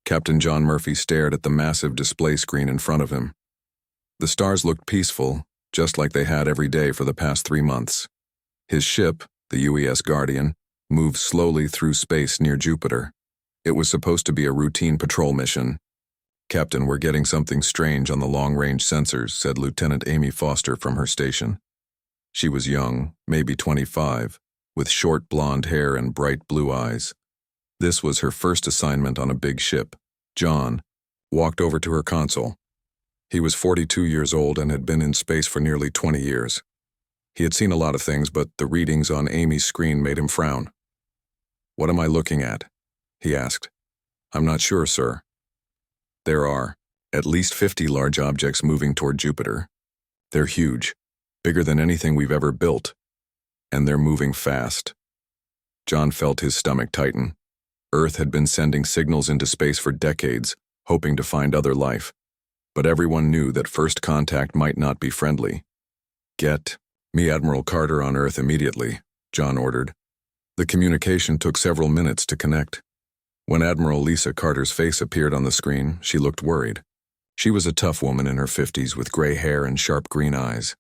Captain John Murphy stared at the massive display screen in front of him. The stars looked peaceful, just like they had every day for the past 3 months. His ship, the UES Guardian, moved slowly through space near Jupiter. It was supposed to be a routine patrol mission. "Captain, we're getting something strange on the long-range sensors," said Lieutenant Amy Foster from her station. She was young, maybe 25, with short blonde hair and bright blue eyes. This was her first assignment on a big ship. John walked over to her console. He was 42 years old and had been in space for nearly 20 years. He had seen a lot of things, but the readings on Amy's screen made him frown. "What am I looking at?" he asked. "I'm not sure, sir." "There are at least 50 large objects moving toward Jupiter. They're huge, bigger than anything we've ever built, and they're moving fast." John felt his stomach tighten. Earth had been sending signals into space for decades, hoping to find other life. But everyone knew that first contact might not be friendly. "Get me Admiral Carter on Earth immediately," John ordered. The communication took several minutes to connect. When Admiral Lisa Carter's face appeared on the screen, she looked worried. She was a tough woman in her 50s with gray hair and sharp green eyes.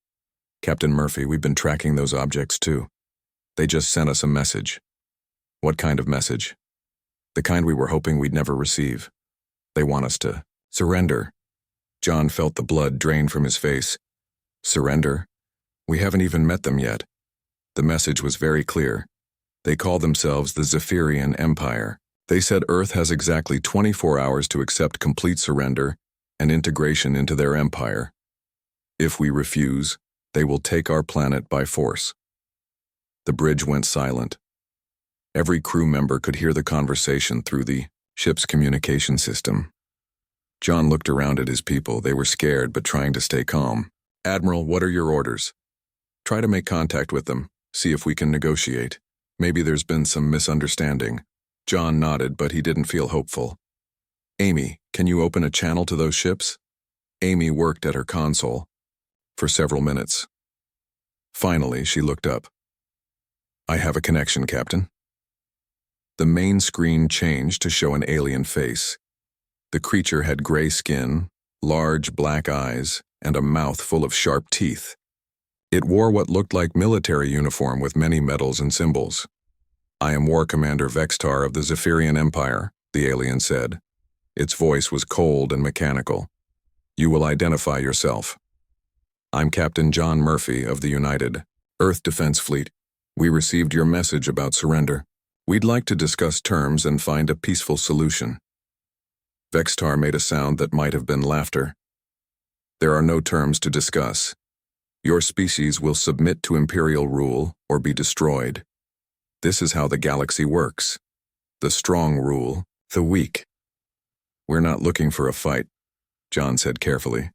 "Captain Murphy, we've been tracking those objects too. They just sent us a message." "What kind of message?" "The kind we were hoping we'd never receive. They want us to surrender." John felt the blood drain from his face. "Surrender? We haven't even met them yet." The message was very clear. They call themselves the Zephyrian Empire. They said Earth has exactly 24 hours to accept complete surrender and integration into their empire. If we refuse, they will take our planet by force. The bridge went silent. Every crew member could hear the conversation through the ship's communication system. John looked around at his people. They were scared but trying to stay calm. "Admiral, what are your orders?" "Try to make contact with them. See if we can negotiate. Maybe there's been some misunderstanding." John nodded, but he didn't feel hopeful. "Amy, can you open a channel to those ships?" Amy worked at her console for several minutes. Finally, she looked up. "I have a connection, Captain." The main screen changed to show an alien face. The creature had gray skin, large black eyes, and a mouth full of sharp teeth. It wore what looked like military uniform with many medals and symbols. "I am War Commander Vextar of the Zephyrian Empire," the alien said. Its voice was cold and mechanical. "You will identify yourself." "I'm Captain John Murphy of the United Earth Defense Fleet. We received your message about surrender. We'd like to discuss terms and find a peaceful solution." Vextar made a sound that might have been laughter. "There are no terms to discuss. Your species will submit to Imperial rule or be destroyed. This is how the galaxy works. The strong rule the weak." "We're not looking for a fight," John said carefully.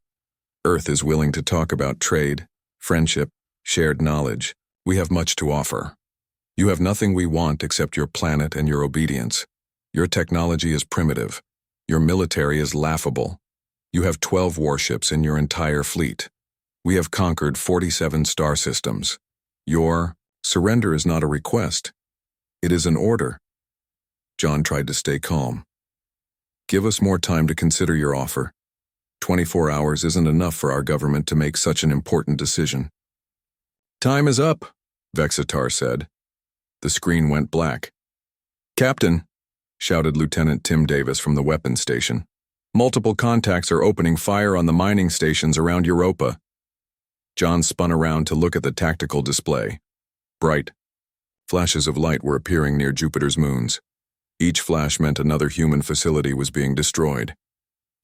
"Earth is willing to talk about trade, friendship, shared knowledge. We have much to offer. You have nothing we want except your planet and your obedience. Your technology is primitive. Your military is laughable. You have 12 warships in your entire fleet. We have conquered 47 star systems. Your surrender is not a request. It is an order." John tried to stay calm. "Give us more time to consider your offer. 24 hours isn't enough for our government to make such an important decision." "Time is up," Vexitar said. The screen went black. "Captain," shouted Lieutenant Tim Davis from the weapons station. "Multiple contacts are opening fire on the mining stations around Europa." John spun around to look at the tactical display. Bright flashes of light were appearing near Jupiter's moons. Each flash meant another human facility was being destroyed.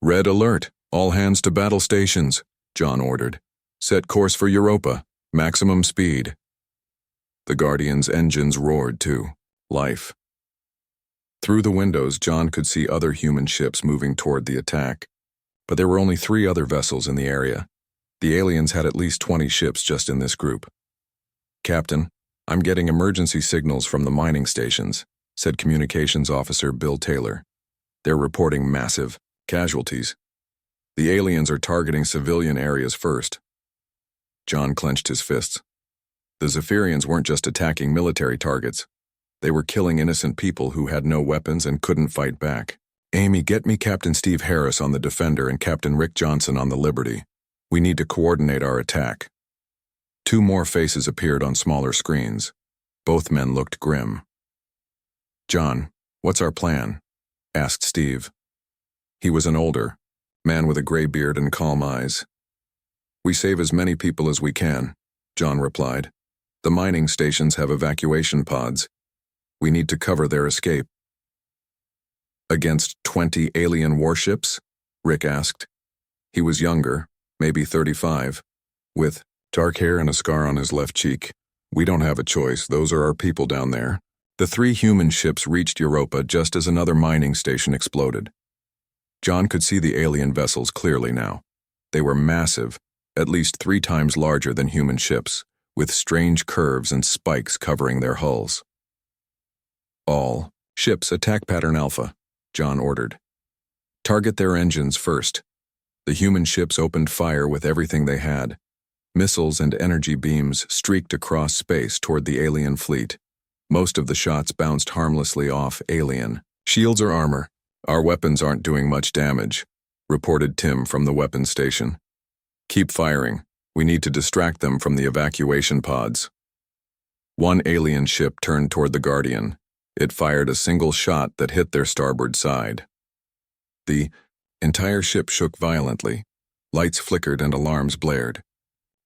"Red alert! All hands to battle stations," John ordered. "Set course for Europa. Maximum speed." The Guardian's engines roared too. Life. Through the windows, John could see other human ships moving toward the attack. But there were only 3 other vessels in the area. The aliens had at least 20 ships just in this group. "Captain, I'm getting emergency signals from the mining stations," said Communications Officer Bill Taylor. "They're reporting massive casualties. The aliens are targeting civilian areas first." John clenched his fists. The Zephyrians weren't just attacking military targets. They were killing innocent people who had no weapons and couldn't fight back. Amy, get me Captain Steve Harris on the Defender and Captain Rick Johnson on the Liberty. We need to coordinate our attack. Two more faces appeared on smaller screens. Both men looked grim. John, what's our plan? Asked Steve. He was an older man with a gray beard and calm eyes. We save as many people as we can, John replied. The mining stations have evacuation pods. We need to cover their escape. Against 20 alien warships? Rick asked. He was younger, maybe 35, with dark hair and a scar on his left cheek. We don't have a choice, those are our people down there. The 3 human ships reached Europa just as another mining station exploded. John could see the alien vessels clearly now. They were massive, at least 3 times larger than human ships, with strange curves and spikes covering their hulls. All ships attack pattern Alpha, John ordered. Target their engines first. The human ships opened fire with everything they had. Missiles and energy beams streaked across space toward the alien fleet. Most of the shots bounced harmlessly off alien shields or armor. Our weapons aren't doing much damage, reported Tim from the weapons station. Keep firing. We need to distract them from the evacuation pods. One alien ship turned toward the Guardian. It fired a single shot that hit their starboard side. The entire ship shook violently. Lights flickered and alarms blared.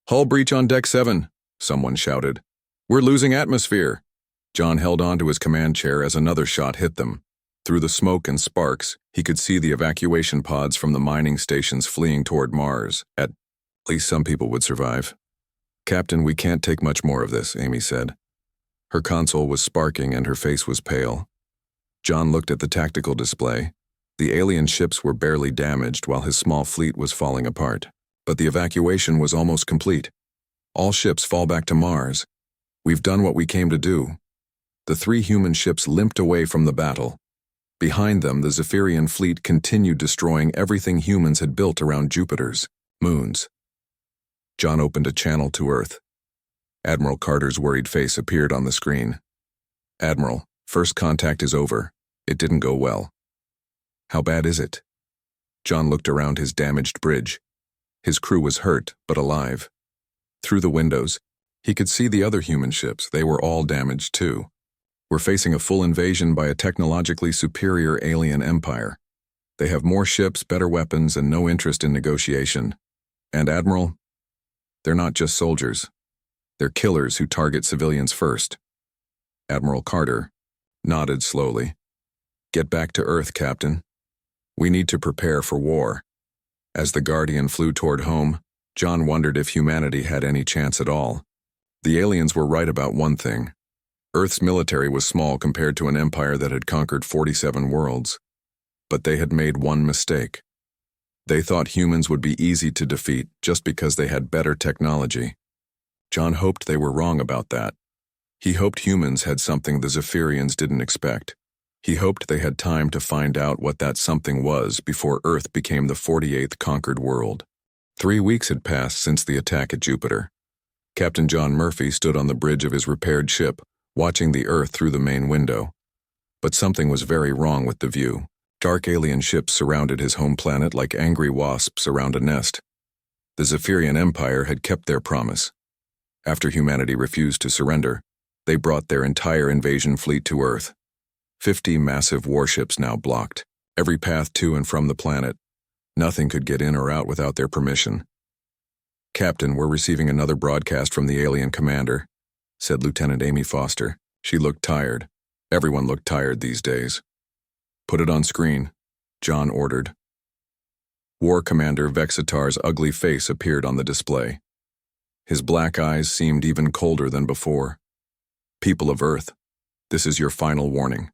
Hull breach on deck 7, someone shouted. We're losing atmosphere. John held on to his command chair as another shot hit them. Through the smoke and sparks, he could see the evacuation pods from the mining stations fleeing toward Mars. At least some people would survive. Captain, we can't take much more of this, Amy said. Her console was sparking and her face was pale. John looked at the tactical display. The alien ships were barely damaged while his small fleet was falling apart. But the evacuation was almost complete. All ships fall back to Mars. We've done what we came to do. The 3 human ships limped away from the battle. Behind them, the Zephyrian fleet continued destroying everything humans had built around Jupiter's moons. John opened a channel to Earth. Admiral Carter's worried face appeared on the screen. Admiral, first contact is over. It didn't go well. How bad is it? John looked around his damaged bridge. His crew was hurt, but alive. Through the windows, he could see the other human ships. They were all damaged too. We're facing a full invasion by a technologically superior alien empire. They have more ships, better weapons, and no interest in negotiation. And Admiral, they're not just soldiers. They're killers who target civilians first. Admiral Carter nodded slowly. Get back to Earth, Captain. We need to prepare for war. As the Guardian flew toward home, John wondered if humanity had any chance at all. The aliens were right about one thing. Earth's military was small compared to an empire that had conquered 47 worlds. But they had made one mistake. They thought humans would be easy to defeat just because they had better technology. John hoped they were wrong about that. He hoped humans had something the Zephyrians didn't expect. He hoped they had time to find out what that something was before Earth became the 48th conquered world. 3 weeks had passed since the attack at Jupiter. Captain John Murphy stood on the bridge of his repaired ship, watching the Earth through the main window. But something was very wrong with the view. Dark alien ships surrounded his home planet like angry wasps around a nest. The Zephyrian Empire had kept their promise. After humanity refused to surrender, they brought their entire invasion fleet to Earth. 50 massive warships now blocked every path to and from the planet. Nothing could get in or out without their permission. Captain, we're receiving another broadcast from the alien commander, said Lieutenant Amy Foster. She looked tired. Everyone looked tired these days. Put it on screen, John ordered. War Commander Vexitar's ugly face appeared on the display. His black eyes seemed even colder than before. People of Earth, this is your final warning.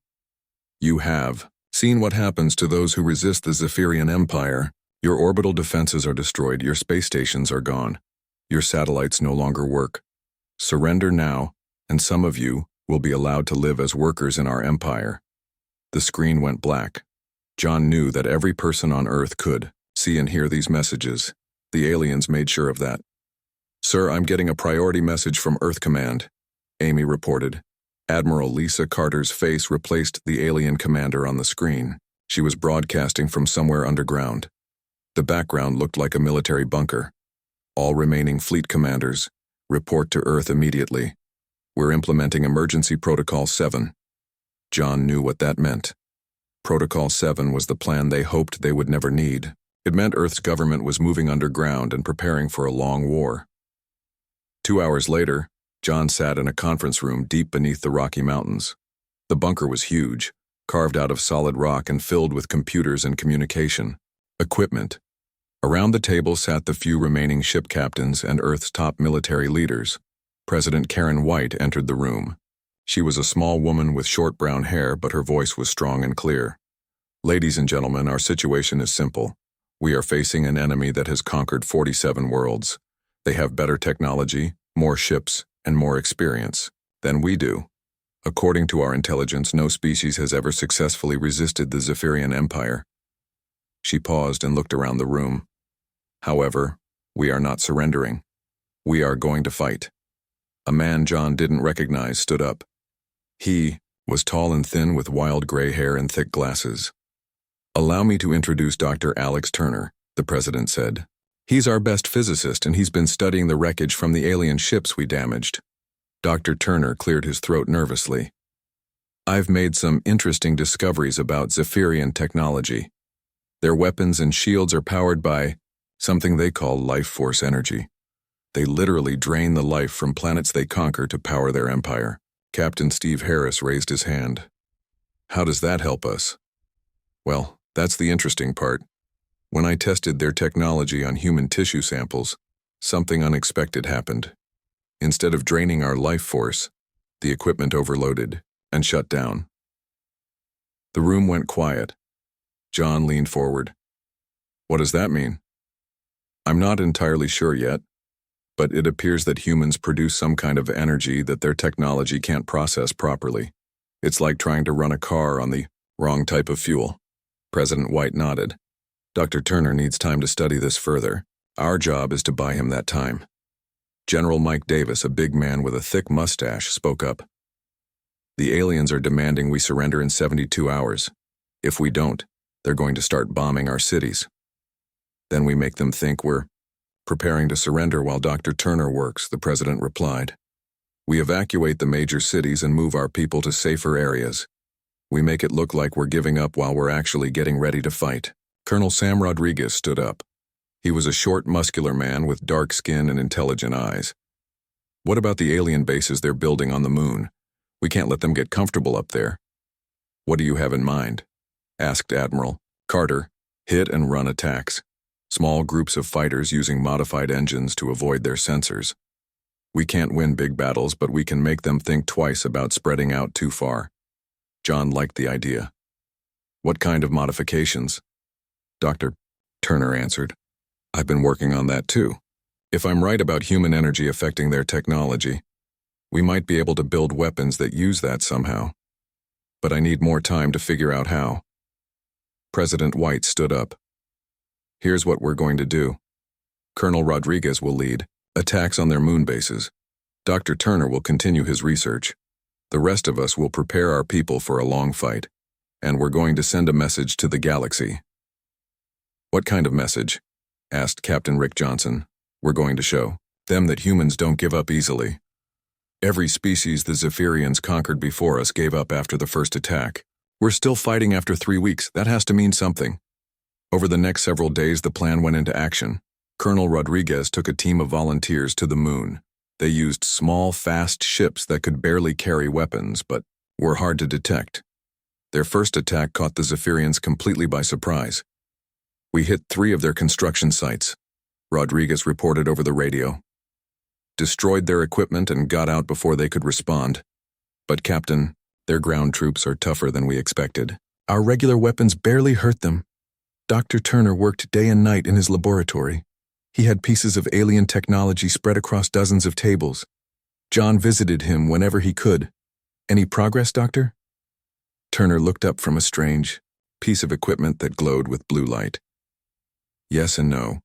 You have seen what happens to those who resist the Zephyrian Empire. Your orbital defenses are destroyed, your space stations are gone. Your satellites no longer work. Surrender now, and some of you will be allowed to live as workers in our empire. The screen went black. John knew that every person on Earth could see and hear these messages. The aliens made sure of that. Sir, I'm getting a priority message from Earth Command, Amy reported. Admiral Lisa Carter's face replaced the alien commander on the screen. She was broadcasting from somewhere underground. The background looked like a military bunker. All remaining fleet commanders, report to Earth immediately. We're implementing Emergency Protocol 7. John knew what that meant. Protocol 7 was the plan they hoped they would never need. It meant Earth's government was moving underground and preparing for a long war. 2 hours later, John sat in a conference room deep beneath the Rocky Mountains. The bunker was huge, carved out of solid rock and filled with computers and communication equipment. Around the table sat the few remaining ship captains and Earth's top military leaders. President Karen White entered the room. She was a small woman with short brown hair, but her voice was strong and clear. Ladies and gentlemen, our situation is simple. We are facing an enemy that has conquered 47 worlds. They have better technology, more ships, and more experience than we do. According to our intelligence, no species has ever successfully resisted the Zephyrian Empire. She paused and looked around the room. However, we are not surrendering. We are going to fight. A man John didn't recognize stood up. He was tall and thin with wild gray hair and thick glasses. "Allow me to introduce Dr. Alex Turner," the president said. "He's our best physicist and he's been studying the wreckage from the alien ships we damaged." Dr. Turner cleared his throat nervously. "I've made some interesting discoveries about Zephyrian technology. Their weapons and shields are powered by something they call life force energy. They literally drain the life from planets they conquer to power their empire." Captain Steve Harris raised his hand. "How does that help us?" "Well, that's the interesting part. When I tested their technology on human tissue samples, something unexpected happened. Instead of draining our life force, the equipment overloaded and shut down." The room went quiet. John leaned forward. "What does that mean?" "I'm not entirely sure yet, but it appears that humans produce some kind of energy that their technology can't process properly. It's like trying to run a car on the wrong type of fuel." President White nodded. "Dr. Turner needs time to study this further. Our job is to buy him that time." General Mike Davis, a big man with a thick mustache, spoke up. "The aliens are demanding we surrender in 72 hours. If we don't, they're going to start bombing our cities. Then we make them think we're preparing to surrender while Dr. Turner works," the president replied. "We evacuate the major cities and move our people to safer areas. We make it look like we're giving up while we're actually getting ready to fight." Colonel Sam Rodriguez stood up. He was a short, muscular man with dark skin and intelligent eyes. "What about the alien bases they're building on the moon? We can't let them get comfortable up there." "What do you have in mind?" asked Admiral Carter. "Hit and run attacks. Small groups of fighters using modified engines to avoid their sensors. We can't win big battles, but we can make them think twice about spreading out too far." John liked the idea. "What kind of modifications?" Dr. Turner answered. "I've been working on that too. If I'm right about human energy affecting their technology, we might be able to build weapons that use that somehow. But I need more time to figure out how." President White stood up. "Here's what we're going to do. Colonel Rodriguez will lead attacks on their moon bases. Dr. Turner will continue his research. The rest of us will prepare our people for a long fight, and we're going to send a message to the galaxy." "What kind of message?" asked Captain Rick Johnson. "We're going to show them that humans don't give up easily. Every species the Zephyrians conquered before us gave up after the first attack. We're still fighting after 3 weeks. That has to mean something." Over the next several days, the plan went into action. Colonel Rodriguez took a team of volunteers to the moon. They used small, fast ships that could barely carry weapons, but were hard to detect. Their first attack caught the Zephyrians completely by surprise. "We hit 3 of their construction sites," Rodriguez reported over the radio. "Destroyed their equipment and got out before they could respond. But Captain, their ground troops are tougher than we expected. Our regular weapons barely hurt them. Dr. Turner worked day and night in his laboratory. He had pieces of alien technology spread across dozens of tables. John visited him whenever he could. Any progress, Doctor?" Turner looked up from a strange piece of equipment that glowed with blue light. "Yes and no.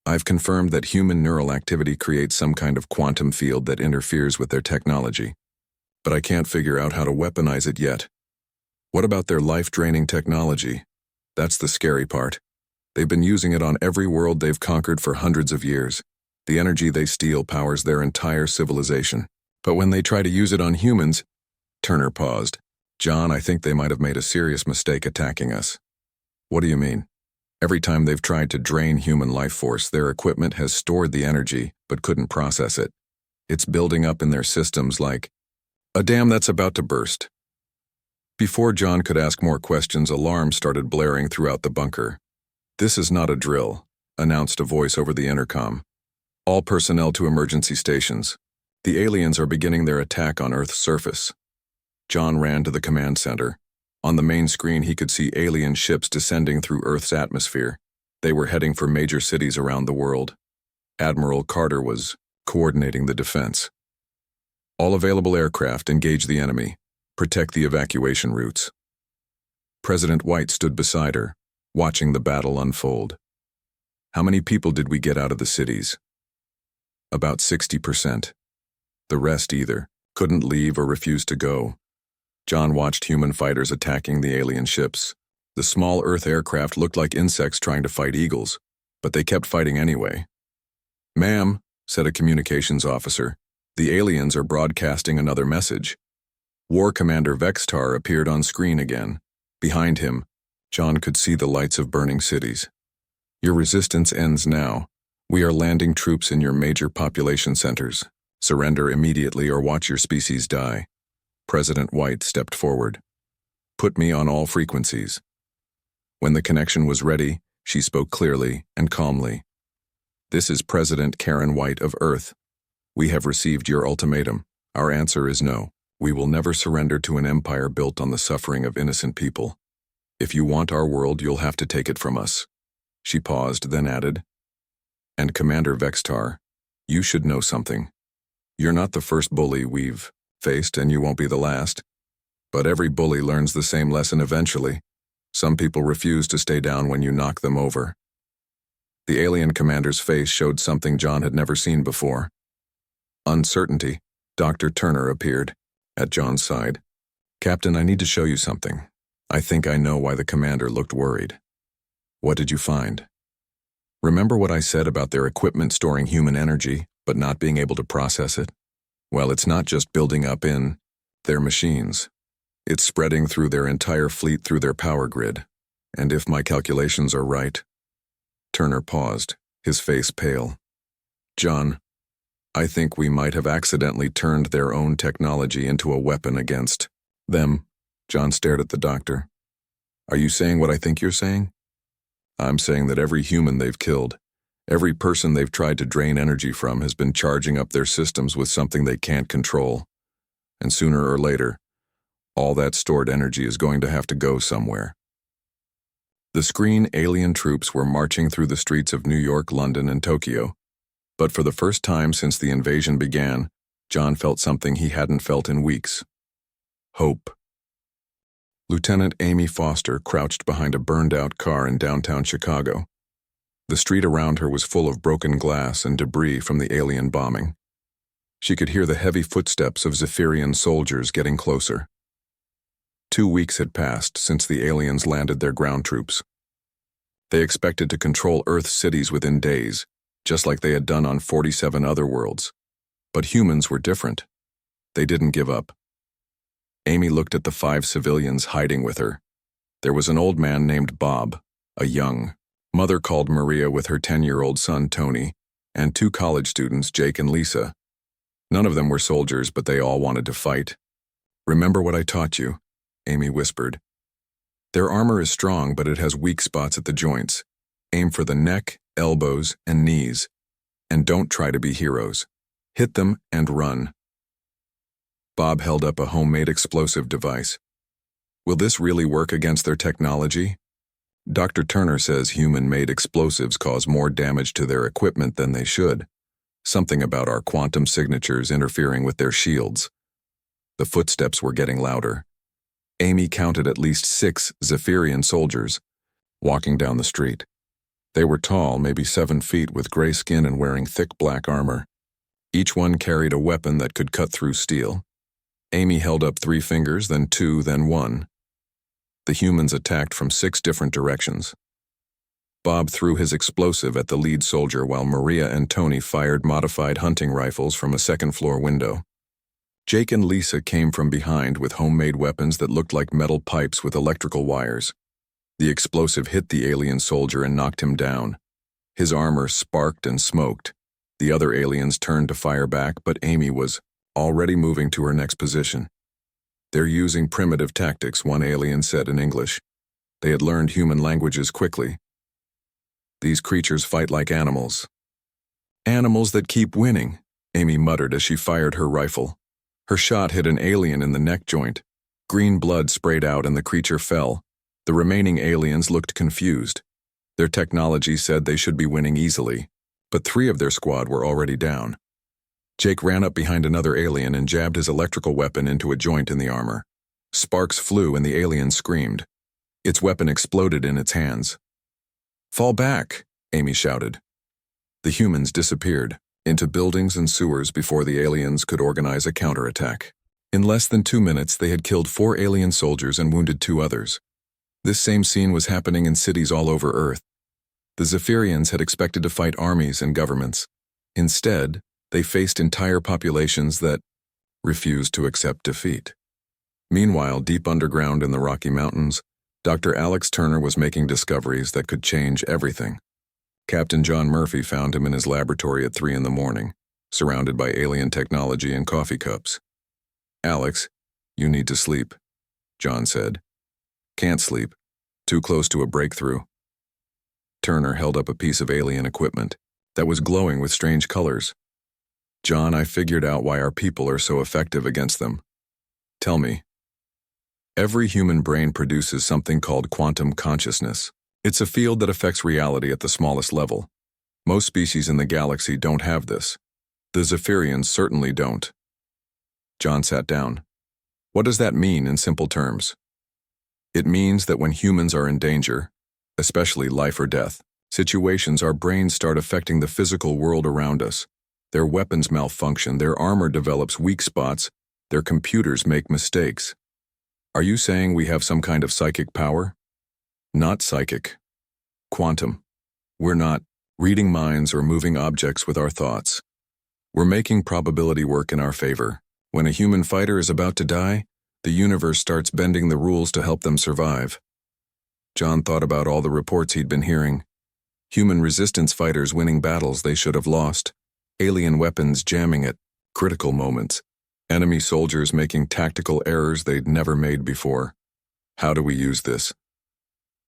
I've confirmed that human neural activity creates some kind of quantum field that interferes with their technology. But I can't figure out how to weaponize it yet. What about their life-draining technology? That's the scary part. They've been using it on every world they've conquered for hundreds of years. The energy they steal powers their entire civilization. But when they try to use it on humans, Turner paused. John, I think they might have made a serious mistake attacking us. What do you mean? Every time they've tried to drain human life force, their equipment has stored the energy, but couldn't process it. It's building up in their systems like a dam that's about to burst. Before John could ask more questions, alarms started blaring throughout the bunker. This is not a drill, announced a voice over the intercom. All personnel to emergency stations. The aliens are beginning their attack on Earth's surface. John ran to the command center. On the main screen, he could see alien ships descending through Earth's atmosphere. They were heading for major cities around the world. Admiral Carter was coordinating the defense. All available aircraft engage the enemy. Protect the evacuation routes. President White stood beside her, watching the battle unfold. How many people did we get out of the cities? About 60%. The rest either couldn't leave or refused to go. John watched human fighters attacking the alien ships. The small Earth aircraft looked like insects trying to fight eagles, but they kept fighting anyway. "Ma'am," said a communications officer, "the aliens are broadcasting another message." War Commander Vextar appeared on screen again. Behind him, John could see the lights of burning cities. "Your resistance ends now. We are landing troops in your major population centers. Surrender immediately or watch your species die." President White stepped forward. "Put me on all frequencies." When the connection was ready, she spoke clearly and calmly. "This is President Karen White of Earth. We have received your ultimatum. Our answer is no. We will never surrender to an empire built on the suffering of innocent people. If you want our world, you'll have to take it from us." She paused, then added, "And Commander Vextar, you should know something. You're not the first bully we've faced, and you won't be the last. But every bully learns the same lesson eventually. Some people refuse to stay down when you knock them over." The alien commander's face showed something John had never seen before. Uncertainty. Dr. Turner appeared at John's side. "Captain, I need to show you something. I think I know why the commander looked worried." "What did you find?" "Remember what I said about their equipment storing human energy, but not being able to process it? Well, it's not just building up in their machines. It's spreading through their entire fleet through their power grid. And if my calculations are right..." Turner paused, his face pale. "John, I think we might have accidentally turned their own technology into a weapon against them." John stared at the doctor. "Are you saying what I think you're saying?" "I'm saying that every human they've killed, every person they've tried to drain energy from has been charging up their systems with something they can't control. And sooner or later, all that stored energy is going to have to go somewhere." The screen alien troops were marching through the streets of New York, London, and Tokyo. But for the first time since the invasion began, John felt something he hadn't felt in weeks. Hope. Lieutenant Amy Foster crouched behind a burned-out car in downtown Chicago. The street around her was full of broken glass and debris from the alien bombing. She could hear the heavy footsteps of Zephyrian soldiers getting closer. 2 weeks had passed since the aliens landed their ground troops. They expected to control Earth's cities within days, just like they had done on 47 other worlds. But humans were different. They didn't give up. Amy looked at the 5 civilians hiding with her. There was an old man named Bob, a young mother called Maria with her 10-year-old son Tony, and 2 college students, Jake and Lisa. None of them were soldiers, but they all wanted to fight. "Remember what I taught you," Amy whispered. "Their armor is strong, but it has weak spots at the joints. Aim for the neck, elbows, and knees. And don't try to be heroes. Hit them and run." Bob held up a homemade explosive device. "Will this really work against their technology?" "Dr. Turner says human-made explosives cause more damage to their equipment than they should. Something about our quantum signatures interfering with their shields." The footsteps were getting louder. Amy counted at least 6 Zephyrian soldiers walking down the street. They were tall, maybe 7 feet, with gray skin and wearing thick black armor. Each one carried a weapon that could cut through steel. Amy held up 3 fingers, then 2, then 1. The humans attacked from 6 different directions. Bob threw his explosive at the lead soldier while Maria and Tony fired modified hunting rifles from a second-floor window. Jake and Lisa came from behind with homemade weapons that looked like metal pipes with electrical wires. The explosive hit the alien soldier and knocked him down. His armor sparked and smoked. The other aliens turned to fire back, but Amy was already moving to her next position. "They're using primitive tactics," one alien said in English. They had learned human languages quickly. "These creatures fight like animals." "Animals that keep winning," Amy muttered as she fired her rifle. Her shot hit an alien in the neck joint. Green blood sprayed out and the creature fell. The remaining aliens looked confused. Their technology said they should be winning easily, but 3 of their squad were already down. Jake ran up behind another alien and jabbed his electrical weapon into a joint in the armor. Sparks flew and the alien screamed. Its weapon exploded in its hands. "Fall back," Amy shouted. The humans disappeared into buildings and sewers before the aliens could organize a counterattack. In less than 2 minutes, they had killed 4 alien soldiers and wounded 2 others. This same scene was happening in cities all over Earth. The Zephyrians had expected to fight armies and governments. Instead, they faced entire populations that refused to accept defeat. Meanwhile, deep underground in the Rocky Mountains, Dr. Alex Turner was making discoveries that could change everything. Captain John Murphy found him in his laboratory at 3 in the morning, surrounded by alien technology and coffee cups. "Alex, you need to sleep," John said. "Can't sleep. Too close to a breakthrough." Turner held up a piece of alien equipment that was glowing with strange colors. "John, I figured out why our people are so effective against them." "Tell me." "Every human brain produces something called quantum consciousness. It's a field that affects reality at the smallest level. Most species in the galaxy don't have this. The Zephyrians certainly don't." John sat down. "What does that mean in simple terms?" "It means that when humans are in danger, especially life or death, situations, our brains start affecting the physical world around us. Their weapons malfunction, their armor develops weak spots, their computers make mistakes." "Are you saying we have some kind of psychic power?" "Not psychic. Quantum. We're not reading minds or moving objects with our thoughts. We're making probability work in our favor. When a human fighter is about to die, the universe starts bending the rules to help them survive." John thought about all the reports he'd been hearing. Human resistance fighters winning battles they should have lost. Alien weapons jamming at critical moments. Enemy soldiers making tactical errors they'd never made before. "How do we use this?"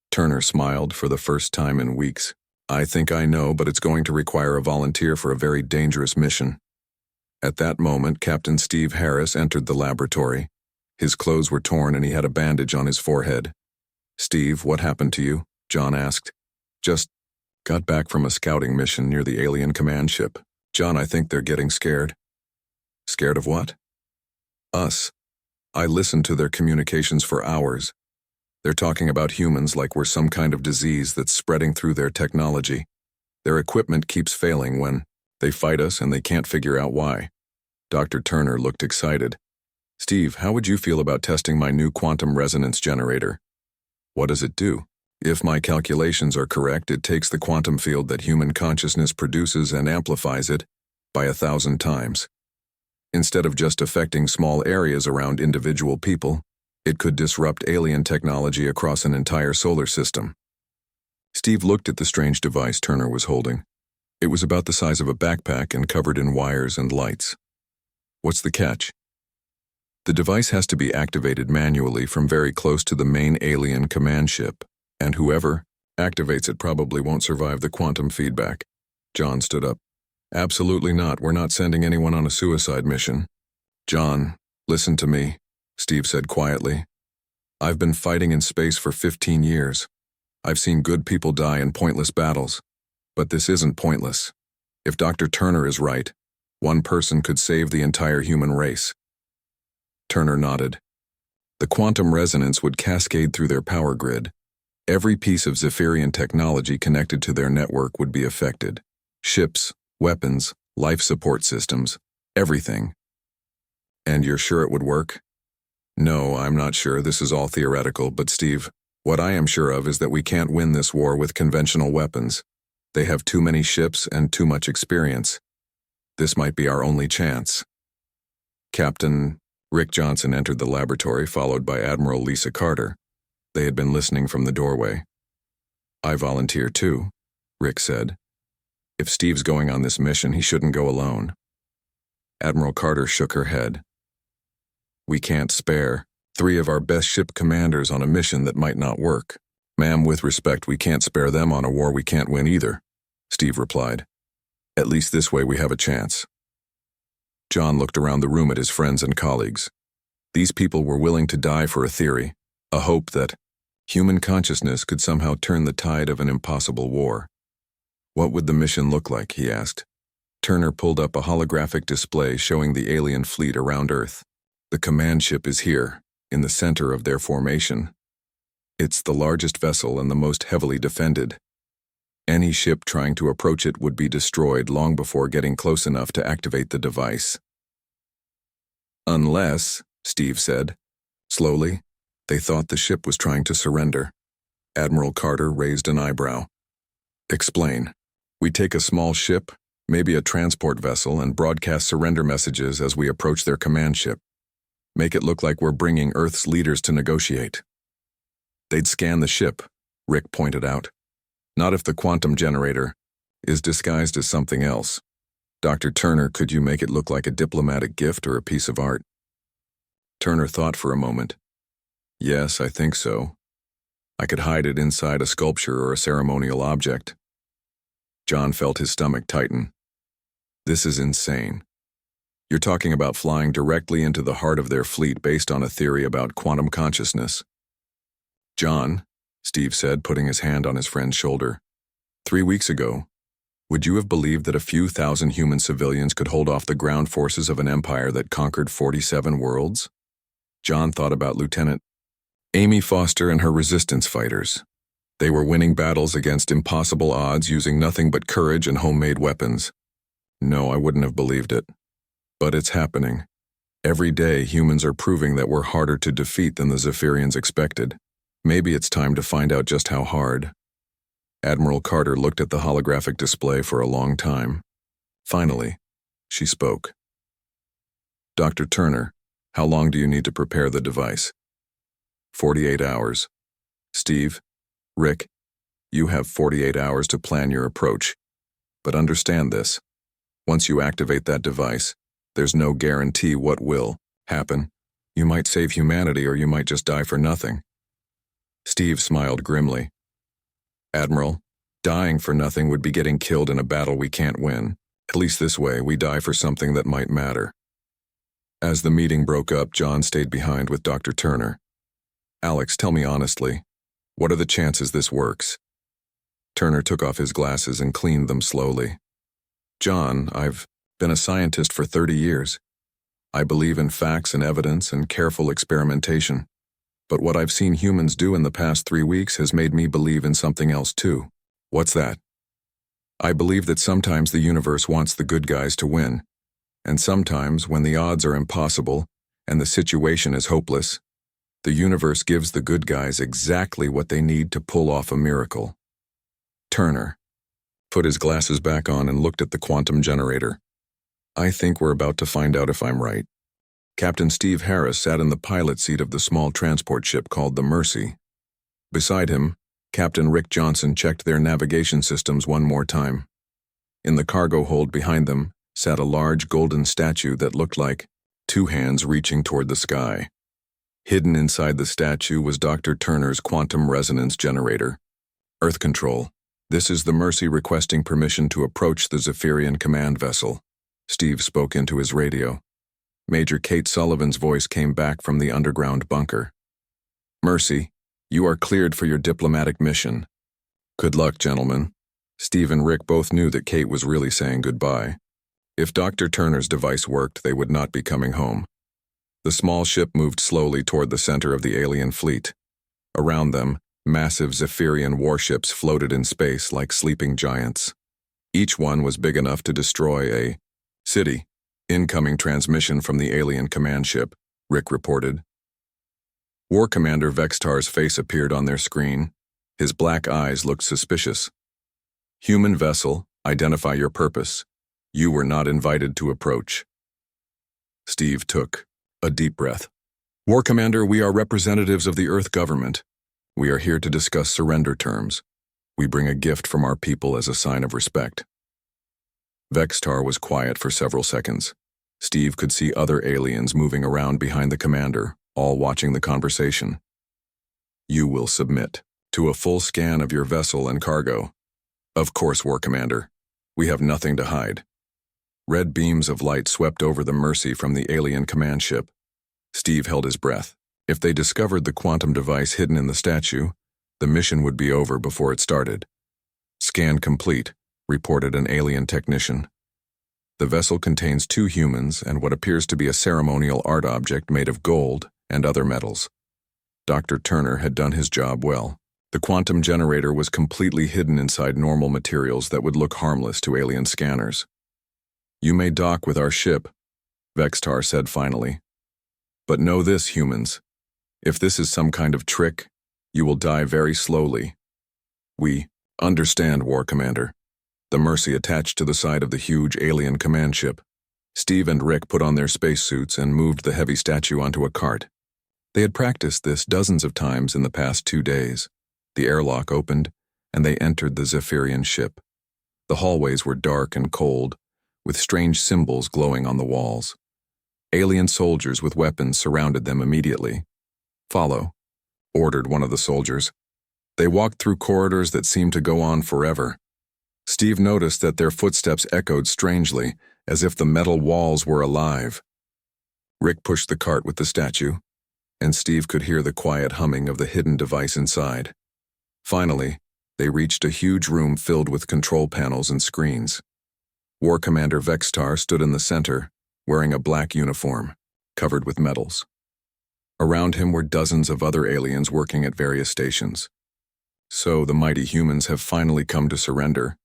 Turner smiled for the first time in weeks. "I think I know, but it's going to require a volunteer for a very dangerous mission." At that moment, Captain Steve Harris entered the laboratory. His clothes were torn and he had a bandage on his forehead. "Steve, what happened to you?" John asked. "Just got back from a scouting mission near the alien command ship." "John, I think they're getting scared." "Scared of what?" "Us. I listened to their communications for hours. They're talking about humans like we're some kind of disease that's spreading through their technology. Their equipment keeps failing when they fight us and they can't figure out why." Dr. Turner looked excited. "Steve, how would you feel about testing my new quantum resonance generator?" "What does it do?" "If my calculations are correct, it takes the quantum field that human consciousness produces and amplifies it by 1,000 times. Instead of just affecting small areas around individual people, it could disrupt alien technology across an entire solar system." Steve looked at the strange device Turner was holding. It was about the size of a backpack and covered in wires and lights. "What's the catch?" "The device has to be activated manually from very close to the main alien command ship, and whoever activates it probably won't survive the quantum feedback." John stood up. "Absolutely not. We're not sending anyone on a suicide mission." "John, listen to me," Steve said quietly. "I've been fighting in space for 15 years. I've seen good people die in pointless battles. But this isn't pointless. If Dr. Turner is right, one person could save the entire human race." Turner nodded. "The quantum resonance would cascade through their power grid. Every piece of Zephyrian technology connected to their network would be affected. Ships, weapons, life support systems, everything." "And you're sure it would work?" No, I'm not sure. This is all theoretical, but Steve, what I am sure of is that we can't win this war with conventional weapons. They have too many ships and too much experience. This might be our only chance. Captain Rick Johnson entered the laboratory, followed by Admiral Lisa Carter. They had been listening from the doorway. I volunteer too, Rick said. If Steve's going on this mission, he shouldn't go alone. Admiral Carter shook her head. We can't spare 3 of our best ship commanders on a mission that might not work. Ma'am, with respect, we can't spare them on a war we can't win either, Steve replied. At least this way we have a chance. John looked around the room at his friends and colleagues. These people were willing to die for a theory, a hope that human consciousness could somehow turn the tide of an impossible war. What would the mission look like, he asked. Turner pulled up a holographic display showing the alien fleet around Earth. The command ship is here, in the center of their formation. It's the largest vessel and the most heavily defended. Any ship trying to approach it would be destroyed long before getting close enough to activate the device. Unless, Steve said. Slowly, they thought the ship was trying to surrender. Admiral Carter raised an eyebrow. Explain. We take a small ship, maybe a transport vessel, and broadcast surrender messages as we approach their command ship. Make it look like we're bringing Earth's leaders to negotiate. They'd scan the ship, Rick pointed out. Not if the quantum generator is disguised as something else. Dr. Turner, could you make it look like a diplomatic gift or a piece of art? Turner thought for a moment. Yes, I think so. I could hide it inside a sculpture or a ceremonial object. John felt his stomach tighten. This is insane. You're talking about flying directly into the heart of their fleet based on a theory about quantum consciousness. John, Steve said, putting his hand on his friend's shoulder. 3 weeks ago, would you have believed that a few thousand human civilians could hold off the ground forces of an empire that conquered 47 worlds? John thought about Lieutenant Amy Foster and her resistance fighters. They were winning battles against impossible odds using nothing but courage and homemade weapons. No, I wouldn't have believed it. But it's happening. Every day, humans are proving that we're harder to defeat than the Zephyrians expected. Maybe it's time to find out just how hard. Admiral Carter looked at the holographic display for a long time. Finally, she spoke. Dr. Turner, how long do you need to prepare the device? 48 hours. Steve, Rick, you have 48 hours to plan your approach. But understand this. Once you activate that device, there's no guarantee what will happen. You might save humanity or you might just die for nothing. Steve smiled grimly. Admiral, dying for nothing would be getting killed in a battle we can't win. At least this way, we die for something that might matter. As the meeting broke up, John stayed behind with Dr. Turner. Alex, tell me honestly, what are the chances this works? Turner took off his glasses and cleaned them slowly. John, I've been a scientist for 30 years. I believe in facts and evidence and careful experimentation. But what I've seen humans do in the past 3 weeks has made me believe in something else too. What's that? I believe that sometimes the universe wants the good guys to win. And sometimes, when the odds are impossible and the situation is hopeless, the universe gives the good guys exactly what they need to pull off a miracle. Turner put his glasses back on and looked at the quantum generator. I think we're about to find out if I'm right. Captain Steve Harris sat in the pilot seat of the small transport ship called the Mercy. Beside him, Captain Rick Johnson checked their navigation systems one more time. In the cargo hold behind them sat a large golden statue that looked like 2 hands reaching toward the sky. Hidden inside the statue was Dr. Turner's quantum resonance generator. Earth Control, this is the Mercy requesting permission to approach the Zephyrian command vessel. Steve spoke into his radio. Major Kate Sullivan's voice came back from the underground bunker. Mercy, you are cleared for your diplomatic mission. Good luck, gentlemen. Steve and Rick both knew that Kate was really saying goodbye. If Dr. Turner's device worked, they would not be coming home. The small ship moved slowly toward the center of the alien fleet. Around them, massive Zephyrian warships floated in space like sleeping giants. Each one was big enough to destroy a city. Incoming transmission from the alien command ship, Rick reported. War Commander Vextar's face appeared on their screen. His black eyes looked suspicious. Human vessel, identify your purpose. You were not invited to approach. Steve took a deep breath. War Commander, we are representatives of the Earth government. We are here to discuss surrender terms. We bring a gift from our people as a sign of respect. Vextar was quiet for several seconds. Steve could see other aliens moving around behind the commander, all watching the conversation. You will submit to a full scan of your vessel and cargo. Of course, War Commander. We have nothing to hide. Red beams of light swept over the Mercy from the alien command ship. Steve held his breath. If they discovered the quantum device hidden in the statue, the mission would be over before it started. Scan complete, reported an alien technician. The vessel contains 2 humans and what appears to be a ceremonial art object made of gold and other metals. Dr. Turner had done his job well. The quantum generator was completely hidden inside normal materials that would look harmless to alien scanners. You may dock with our ship, Vextar said finally. But know this, humans. If this is some kind of trick, you will die very slowly. We understand, War Commander. The Mercy attached to the side of the huge alien command ship. Steve and Rick put on their spacesuits and moved the heavy statue onto a cart. They had practiced this dozens of times in the past 2 days. The airlock opened, and they entered the Zephyrian ship. The hallways were dark and cold, with strange symbols glowing on the walls. Alien soldiers with weapons surrounded them immediately. Follow, ordered one of the soldiers. They walked through corridors that seemed to go on forever. Steve noticed that their footsteps echoed strangely, as if the metal walls were alive. Rick pushed the cart with the statue, and Steve could hear the quiet humming of the hidden device inside. Finally, they reached a huge room filled with control panels and screens. War Commander Vextar stood in the center, wearing a black uniform, covered with medals. Around him were dozens of other aliens working at various stations. So the mighty humans have finally come to surrender,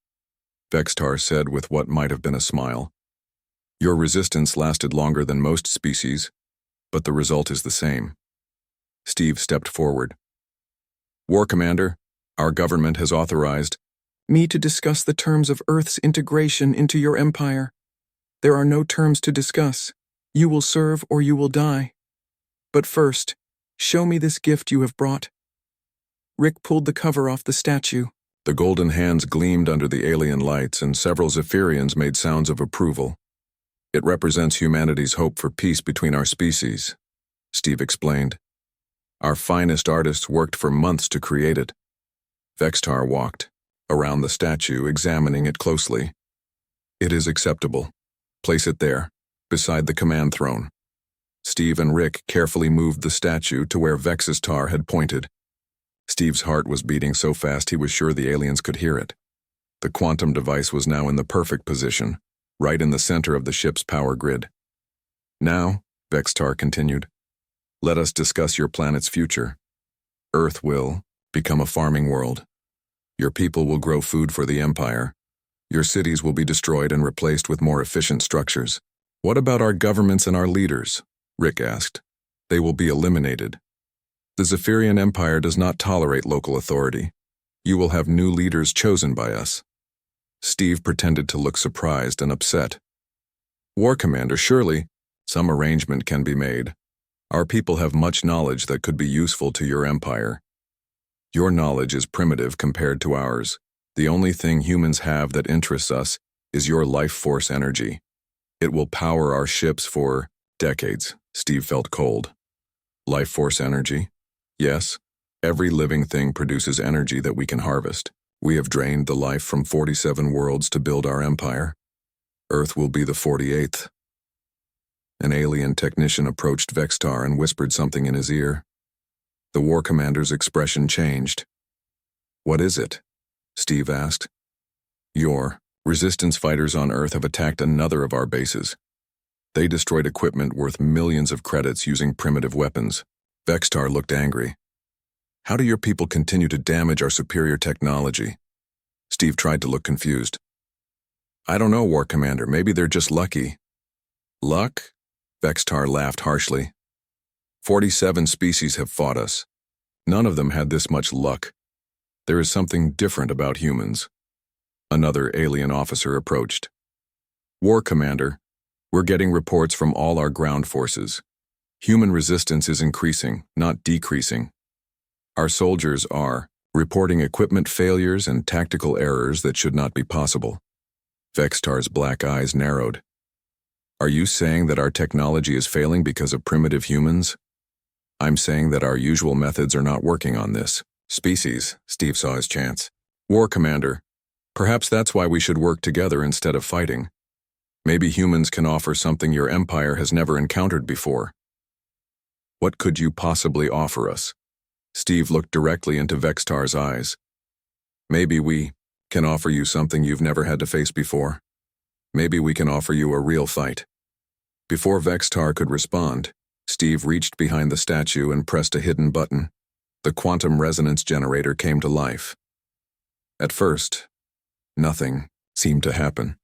Vextar said with what might have been a smile. Your resistance lasted longer than most species, but the result is the same. Steve stepped forward. War Commander, our government has authorized me to discuss the terms of Earth's integration into your empire. There are no terms to discuss. You will serve or you will die. But first, show me this gift you have brought. Rick pulled the cover off the statue. The golden hands gleamed under the alien lights, and several Zephyrians made sounds of approval. It represents humanity's hope for peace between our species, Steve explained. Our finest artists worked for months to create it. Vextar walked around the statue, examining it closely. It is acceptable. Place it there, beside the command throne. Steve and Rick carefully moved the statue to where Vextar had pointed. Steve's heart was beating so fast he was sure the aliens could hear it. The quantum device was now in the perfect position, right in the center of the ship's power grid. Now, Vextar continued, let us discuss your planet's future. Earth will become a farming world. Your people will grow food for the Empire. Your cities will be destroyed and replaced with more efficient structures. What about our governments and our leaders? Rick asked. They will be eliminated. The Zephyrian Empire does not tolerate local authority. You will have new leaders chosen by us. Steve pretended to look surprised and upset. War Commander, surely some arrangement can be made. Our people have much knowledge that could be useful to your empire. Your knowledge is primitive compared to ours. The only thing humans have that interests us is your life force energy. It will power our ships for decades. Steve felt cold. Life force energy? Yes, every living thing produces energy that we can harvest. We have drained the life from 47 worlds to build our empire. Earth will be the 48th. An alien technician approached Vextar and whispered something in his ear. The war commander's expression changed. What is it? Steve asked. Your resistance fighters on Earth have attacked another of our bases. They destroyed equipment worth millions of credits using primitive weapons. Vextar looked angry. How do your people continue to damage our superior technology? Steve tried to look confused. I don't know, War Commander. Maybe they're just lucky. Luck? Vextar laughed harshly. 47 species have fought us. None of them had this much luck. There is something different about humans. Another alien officer approached. War Commander, we're getting reports from all our ground forces. Human resistance is increasing, not decreasing. Our soldiers are reporting equipment failures and tactical errors that should not be possible. Vextar's black eyes narrowed. Are you saying that our technology is failing because of primitive humans? I'm saying that our usual methods are not working on this species. Steve saw his chance. War Commander, perhaps that's why we should work together instead of fighting. Maybe humans can offer something your empire has never encountered before. What could you possibly offer us? Steve looked directly into Vextar's eyes. Maybe we can offer you something you've never had to face before. Maybe we can offer you a real fight. Before Vextar could respond, Steve reached behind the statue and pressed a hidden button. The quantum resonance generator came to life. At first, nothing seemed to happen.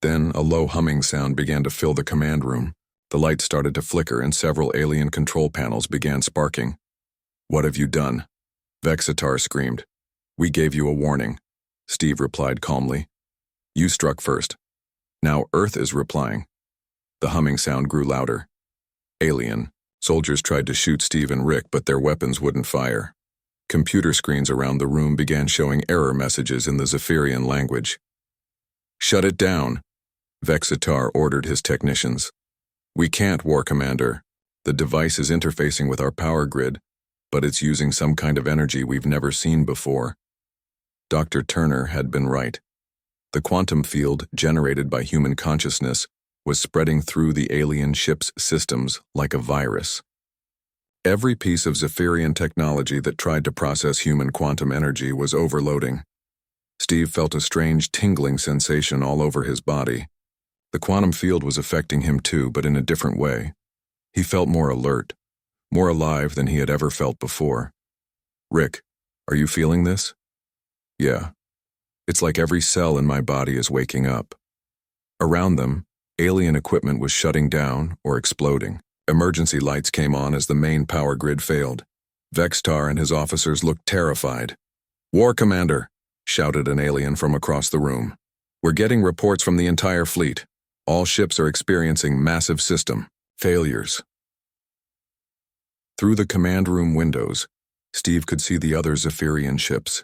Then a low humming sound began to fill the command room. The lights started to flicker and several alien control panels began sparking. What have you done? Vexatar screamed. We gave you a warning, Steve replied calmly. You struck first. Now Earth is replying. The humming sound grew louder. Alien. Soldiers tried to shoot Steve and Rick, but their weapons wouldn't fire. Computer screens around the room began showing error messages in the Zephyrian language. Shut it down, Vexatar ordered his technicians. We can't, War Commander. The device is interfacing with our power grid, but it's using some kind of energy we've never seen before. Dr. Turner had been right. The quantum field generated by human consciousness was spreading through the alien ship's systems like a virus. Every piece of Zephyrian technology that tried to process human quantum energy was overloading. Steve felt a strange tingling sensation all over his body. The quantum field was affecting him too, but in a different way. He felt more alert, more alive than he had ever felt before. Rick, are you feeling this? Yeah. It's like every cell in my body is waking up. Around them, alien equipment was shutting down or exploding. Emergency lights came on as the main power grid failed. Vextar and his officers looked terrified. War Commander, shouted an alien from across the room. We're getting reports from the entire fleet. All ships are experiencing massive system failures. Through the command room windows, Steve could see the other Zephyrian ships.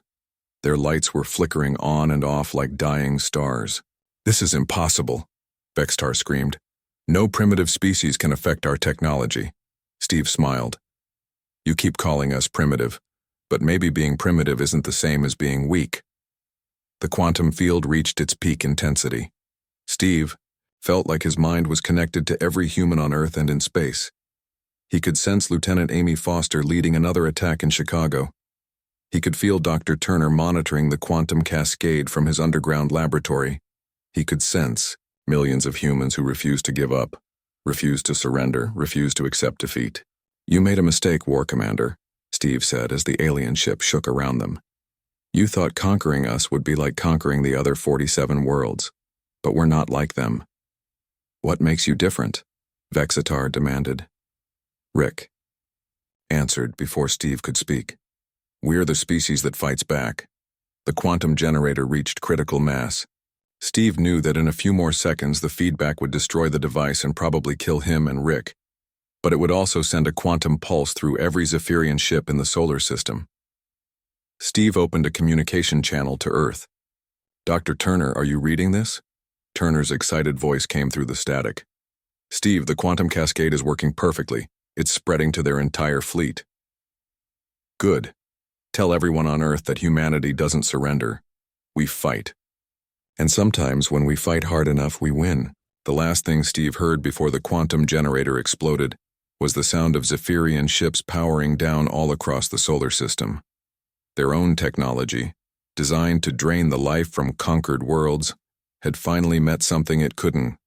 Their lights were flickering on and off like dying stars. This is impossible, Vextar screamed. No primitive species can affect our technology. Steve smiled. You keep calling us primitive, but maybe being primitive isn't the same as being weak. The quantum field reached its peak intensity. Steve felt like his mind was connected to every human on Earth and in space. He could sense Lieutenant Amy Foster leading another attack in Chicago. He could feel Dr. Turner monitoring the quantum cascade from his underground laboratory. He could sense millions of humans who refused to give up, refused to surrender, refused to accept defeat. You made a mistake, War Commander, Steve said as the alien ship shook around them. You thought conquering us would be like conquering the other 47 worlds, but we're not like them. What makes you different? Vexatar demanded. Rick answered before Steve could speak. We're the species that fights back. The quantum generator reached critical mass. Steve knew that in a few more seconds the feedback would destroy the device and probably kill him and Rick, but it would also send a quantum pulse through every Zephyrian ship in the solar system. Steve opened a communication channel to Earth. Dr. Turner, are you reading this? Turner's excited voice came through the static. Steve, the quantum cascade is working perfectly. It's spreading to their entire fleet. Good. Tell everyone on Earth that humanity doesn't surrender. We fight. And sometimes when we fight hard enough, we win. The last thing Steve heard before the quantum generator exploded was the sound of Zephyrian ships powering down all across the solar system. Their own technology, designed to drain the life from conquered worlds, had finally met something it couldn't.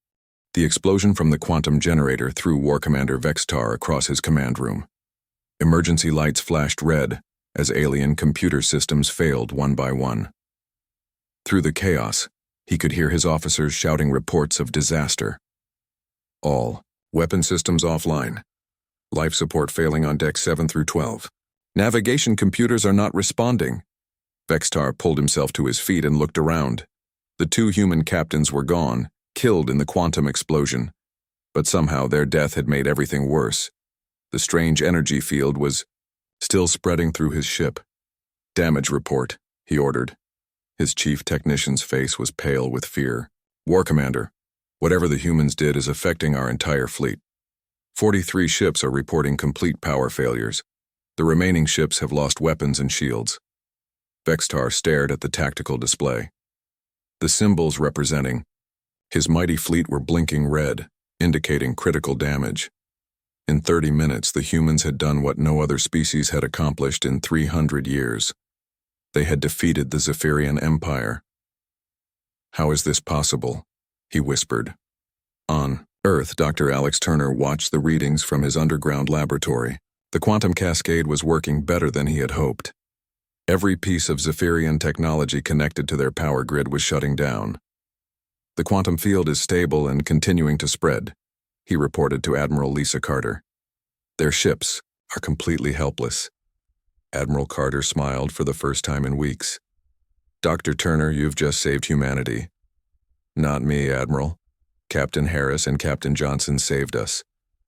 The explosion from the quantum generator threw War Commander Vextar across his command room. Emergency lights flashed red as alien computer systems failed one by one. Through the chaos, he could hear his officers shouting reports of disaster. All weapon systems offline. Life support failing on deck 7 through 12. Navigation computers are not responding. Vextar pulled himself to his feet and looked around. The two human captains were gone, killed in the quantum explosion. But somehow their death had made everything worse. The strange energy field was still spreading through his ship. Damage report, he ordered. His chief technician's face was pale with fear. War Commander, whatever the humans did is affecting our entire fleet. 43 ships are reporting complete power failures. The remaining ships have lost weapons and shields. Vextar stared at the tactical display. The symbols representing his mighty fleet were blinking red, indicating critical damage. In 30 minutes, the humans had done what no other species had accomplished in 300 years. They had defeated the Zephyrian Empire. How is this possible? He whispered. On Earth, Dr. Alex Turner watched the readings from his underground laboratory. The quantum cascade was working better than he had hoped. Every piece of Zephyrian technology connected to their power grid was shutting down. The quantum field is stable and continuing to spread, he reported to Admiral Lisa Carter. Their ships are completely helpless. Admiral Carter smiled for the first time in weeks. Dr. Turner, you've just saved humanity. Not me, Admiral. Captain Harris and Captain Johnson saved us,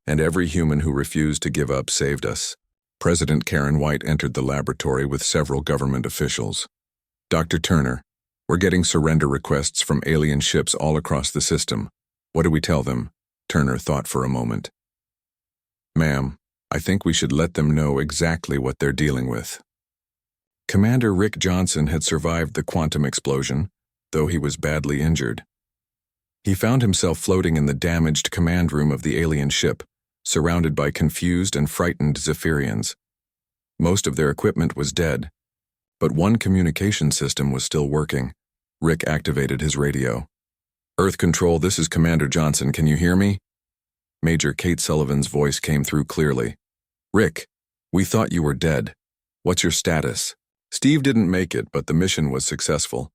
and every human who refused to give up saved us. President Karen White entered the laboratory with several government officials. Dr. Turner, we're getting surrender requests from alien ships all across the system. What do we tell them? Turner thought for a moment. Ma'am, I think we should let them know exactly what they're dealing with. Commander Rick Johnson had survived the quantum explosion, though he was badly injured. He found himself floating in the damaged command room of the alien ship, surrounded by confused and frightened Zephyrians. Most of their equipment was dead, but one communication system was still working. Rick activated his radio. Earth Control, this is Commander Johnson. Can you hear me? Major Kate Sullivan's voice came through clearly. Rick, we thought you were dead. What's your status? Steve didn't make it, but the mission was successful.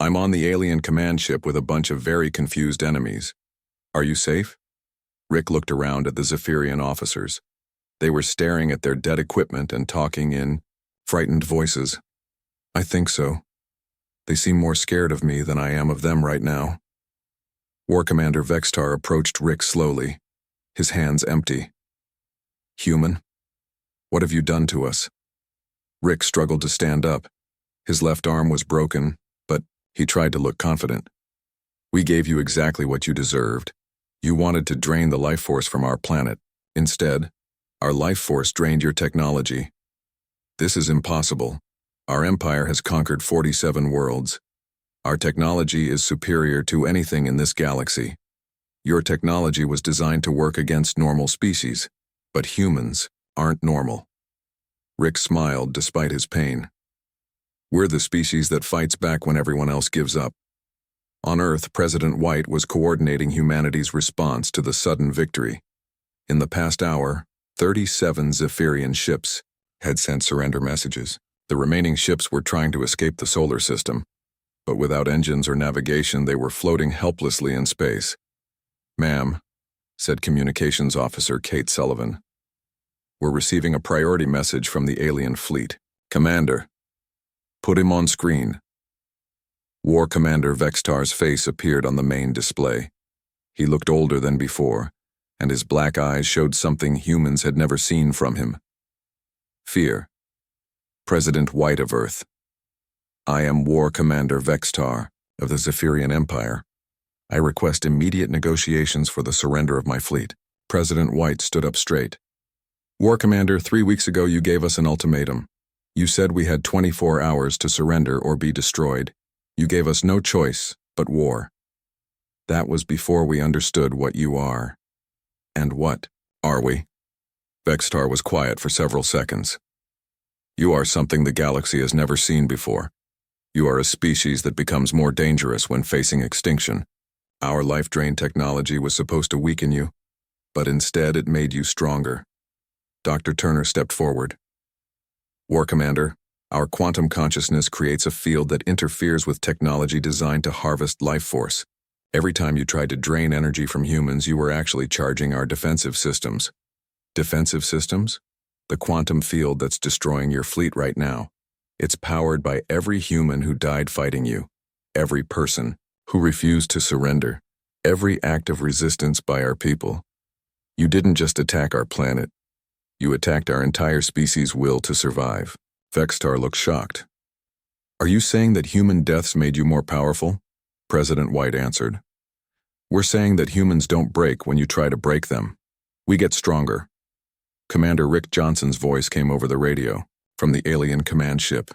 I'm on the alien command ship with a bunch of very confused enemies. Are you safe? Rick looked around at the Zephyrian officers. They were staring at their dead equipment and talking in frightened voices. I think so. They seem more scared of me than I am of them right now. War Commander Vextar approached Rick slowly, his hands empty. Human, what have you done to us? Rick struggled to stand up. His left arm was broken, but he tried to look confident. We gave you exactly what you deserved. You wanted to drain the life force from our planet. Instead, our life force drained your technology. This is impossible. Our empire has conquered 47 worlds. Our technology is superior to anything in this galaxy. Your technology was designed to work against normal species, but humans aren't normal. Rick smiled despite his pain. We're the species that fights back when everyone else gives up. On Earth, President White was coordinating humanity's response to the sudden victory. In the past hour, 37 Zephyrian ships had sent surrender messages. The remaining ships were trying to escape the solar system, but without engines or navigation, they were floating helplessly in space. Ma'am, said Communications Officer Kate Sullivan, we're receiving a priority message from the alien fleet. Commander, put him on screen. War Commander Vextar's face appeared on the main display. He looked older than before, and his black eyes showed something humans had never seen from him. Fear. President White of Earth. I am War Commander Vextar of the Zephyrian Empire. I request immediate negotiations for the surrender of my fleet. President White stood up straight. War Commander, 3 weeks ago you gave us an ultimatum. You said we had 24 hours to surrender or be destroyed. You gave us no choice but war. That was before we understood what you are. And what are we? Vextar was quiet for several seconds. You are something the galaxy has never seen before. You are a species that becomes more dangerous when facing extinction. Our life-drain technology was supposed to weaken you, but instead it made you stronger. Dr. Turner stepped forward. War Commander, our quantum consciousness creates a field that interferes with technology designed to harvest life force. Every time you tried to drain energy from humans, you were actually charging our defensive systems. Defensive systems? The quantum field that's destroying your fleet right now. It's powered by every human who died fighting you, every person who refused to surrender, every act of resistance by our people. You didn't just attack our planet. You attacked our entire species' will to survive. Vextar looked shocked. Are you saying that human deaths made you more powerful? President White answered. We're saying that humans don't break when you try to break them. We get stronger. Commander Rick Johnson's voice came over the radio from the alien command ship.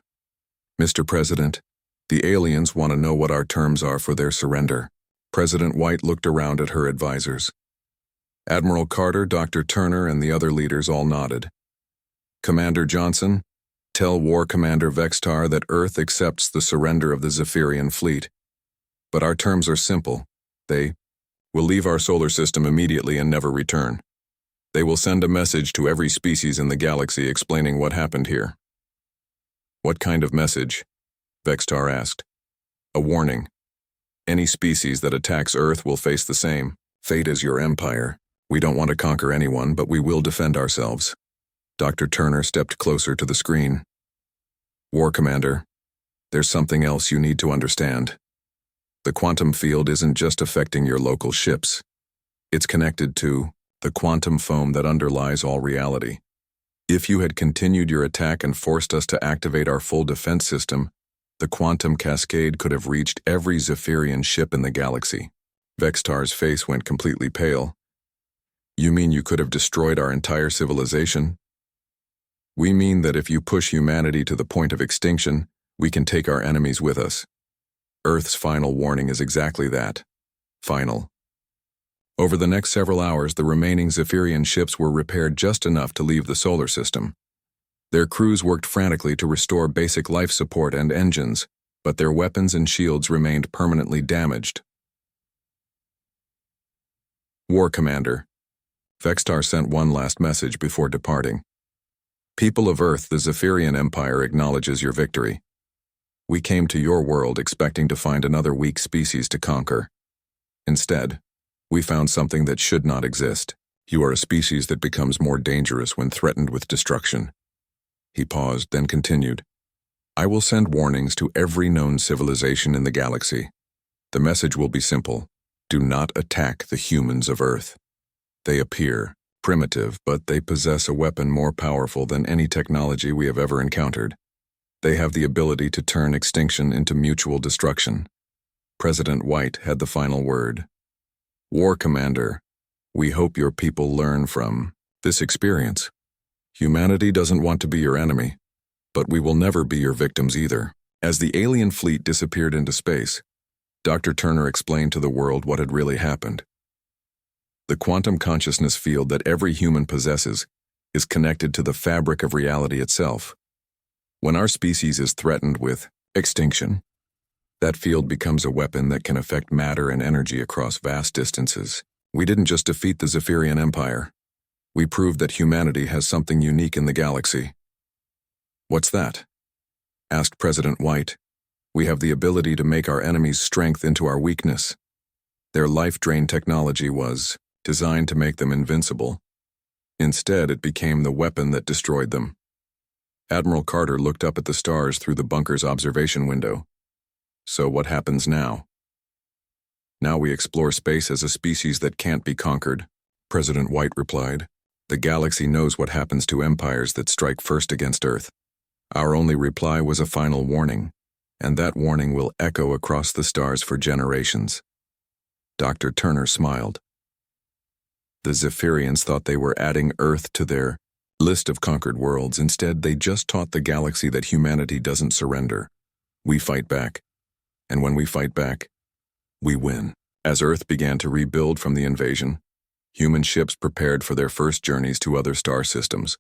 Mr. President, the aliens want to know what our terms are for their surrender. President White looked around at her advisors. Admiral Carter, Dr. Turner, and the other leaders all nodded. Commander Johnson, tell War Commander Vextar that Earth accepts the surrender of the Zephyrian fleet. But our terms are simple. They will leave our solar system immediately and never return. They will send a message to every species in the galaxy explaining what happened here. What kind of message? Vextar asked. A warning. Any species that attacks Earth will face the same fate as your empire. We don't want to conquer anyone, but we will defend ourselves. Dr. Turner stepped closer to the screen. War Commander, there's something else you need to understand. The quantum field isn't just affecting your local ships. It's connected to the quantum foam that underlies all reality. If you had continued your attack and forced us to activate our full defense system, the quantum cascade could have reached every Zephyrian ship in the galaxy. Vextar's face went completely pale. You mean you could have destroyed our entire civilization? We mean that if you push humanity to the point of extinction, we can take our enemies with us. Earth's final warning is exactly that. Final. Over the next several hours, the remaining Zephyrian ships were repaired just enough to leave the solar system. Their crews worked frantically to restore basic life support and engines, but their weapons and shields remained permanently damaged. War Commander. Vextar sent one last message before departing. People of Earth, the Zephyrian Empire acknowledges your victory. We came to your world expecting to find another weak species to conquer. Instead, we found something that should not exist. You are a species that becomes more dangerous when threatened with destruction. He paused, then continued. I will send warnings to every known civilization in the galaxy. The message will be simple. Do not attack the humans of Earth. They appear primitive, but they possess a weapon more powerful than any technology we have ever encountered. They have the ability to turn extinction into mutual destruction. President White had the final word. War Commander, we hope your people learn from this experience. Humanity doesn't want to be your enemy, but we will never be your victims either. As the alien fleet disappeared into space, Dr. Turner explained to the world what had really happened. The quantum consciousness field that every human possesses is connected to the fabric of reality itself. When our species is threatened with extinction, that field becomes a weapon that can affect matter and energy across vast distances. We didn't just defeat the Zephyrian Empire. We proved that humanity has something unique in the galaxy. What's that? Asked President White. We have the ability to make our enemies' strength into our weakness. Their life-drain technology was designed to make them invincible. Instead, it became the weapon that destroyed them. Admiral Carter looked up at the stars through the bunker's observation window. So what happens now? Now we explore space as a species that can't be conquered, President White replied. The galaxy knows what happens to empires that strike first against Earth. Our only reply was a final warning, and that warning will echo across the stars for generations. Dr. Turner smiled. The Zephyrians thought they were adding Earth to their list of conquered worlds. Instead, they just taught the galaxy that humanity doesn't surrender. We fight back. And when we fight back, we win. As Earth began to rebuild from the invasion, human ships prepared for their first journeys to other star systems.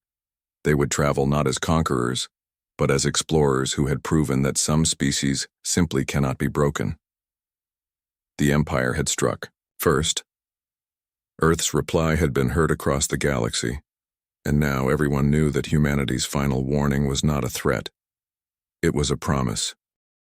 They would travel not as conquerors, but as explorers who had proven that some species simply cannot be broken. The Empire had struck. First, Earth's reply had been heard across the galaxy, and now everyone knew that humanity's final warning was not a threat. It was a promise.